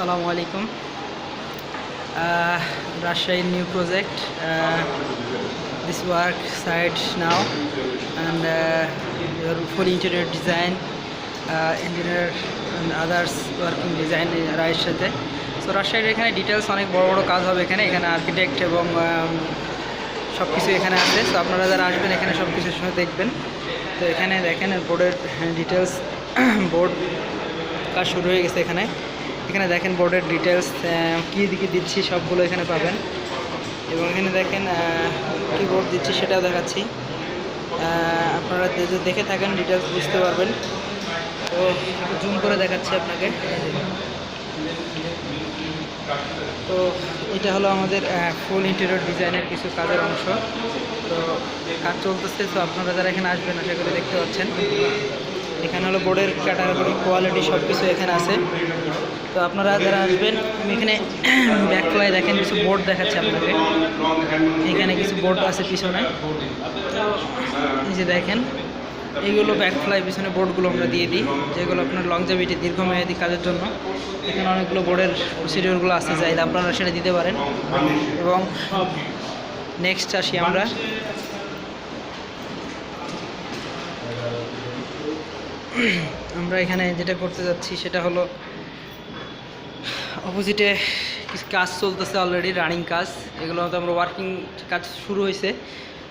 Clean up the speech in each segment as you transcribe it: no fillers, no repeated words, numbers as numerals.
Assalamu alaikum. Rajshahi new project. This work site now, and your full interior design, engineer and others working design রাজশাহীতে। So রাজশাহীর এখানে details অনেক বড় বড় কাজ হবে এখানে আর্কিটেক্ট এবং সব কিছু এখানে আছে। তো আপনারা যারা আসবেন এখানে সব কিছুর সঙ্গে দেখবেন। তো এখানে দেখেন বোর্ডের ডিটেলস, বোর্ড কাজ শুরু হয়ে গেছে এখানে দেখেন বোর্ডের ডিটেলস কী দিকে দিচ্ছি সবগুলো এখানে পাবেন। এবং এখানে দেখেন কী বোর্ড দিচ্ছি সেটাও দেখাচ্ছি, আপনারা দেখে থাকেন ডিটেলস বুঝতে পারবেন। তো জুম করে দেখাচ্ছি আপনাকে। তো এটা হলো আমাদের ফুল ইন্টেরিয়র ডিজাইনের কিছু কাজের অংশ। তো কাজ চলতেছে। তো আপনারা যারা এখানে আসবেন আশা করে দেখতে পাচ্ছেন এখানে হলো বোর্ডের ক্যাটাগরি, কোয়ালিটি সব কিছু এখানে আছে। তো আপনারা যারা আসবেন, আমি এখানে ব্যাকফ্লাই দেখেন কিছু বোর্ড দেখাচ্ছি আপনাকে। এখানে কিছু বোর্ড আছে পিছনে, এই যে দেখেন এইগুলো ব্যাকফ্লাই পিছনে বোর্ডগুলো আমরা দিয়ে দিই, যেগুলো আপনার লংজেভিটি দীর্ঘমেয়াদী কাজের জন্য। এখানে অনেকগুলো বোর্ডের প্রসিডিওরগুলো আছে, চাইলে আপনারা সেটা দিতে পারেন। এবং নেক্সট আসি আমরা এখানে যেটা করতে যাচ্ছি সেটা হলো অপোজিটে কিছু কাজ চলতেছে অলরেডি, রানিং কাজ। এগুলো হয়তো আমরা ওয়ার্কিং কাজ শুরু হয়েছে।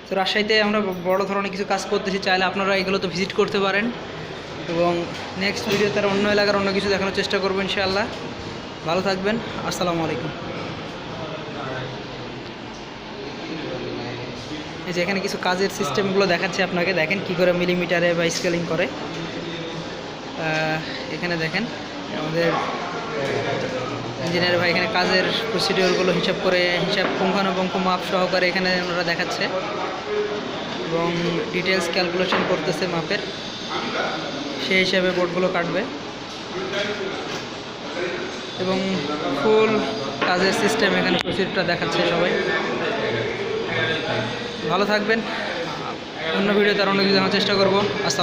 তো রাজশাহীতে আমরা বড় ধরনের কিছু কাজ করতেছি, চাইলে আপনারা এগুলো তো ভিজিট করতে পারেন। এবং নেক্সট ভিডিওতে তার অন্য এলাকার অন্য কিছু দেখানোর চেষ্টা করবো ইনশাআল্লাহ। ভালো থাকবেন। আসসালামু আলাইকুম। এই যে এখানে কিছু কাজের সিস্টেমগুলো দেখাচ্ছি আপনাকে, দেখেন কি করে মিলিমিটারে বা স্কেলিং করে। এখানে দেখেন আমাদের ইঞ্জিনিয়ার ভাই এখানে কাজের প্রসিডিওরগুলো হিসাব পুঙ্খানুপুঙ্খ মাপ সহকারে এখানে ওনারা দেখাচ্ছে এবং ডিটেলস ক্যালকুলেশন করতেছে মাপের, সেই হিসাবে বোর্ডগুলো কাটবে। এবং ফুল কাজের সিস্টেম এখানে প্রসিডিওরটা দেখাচ্ছে সবাই। ভালো থাকবেন। অন্য ভিডিওতে আর অন্য কিছু দেখার চেষ্টা করবো। আসসালাম।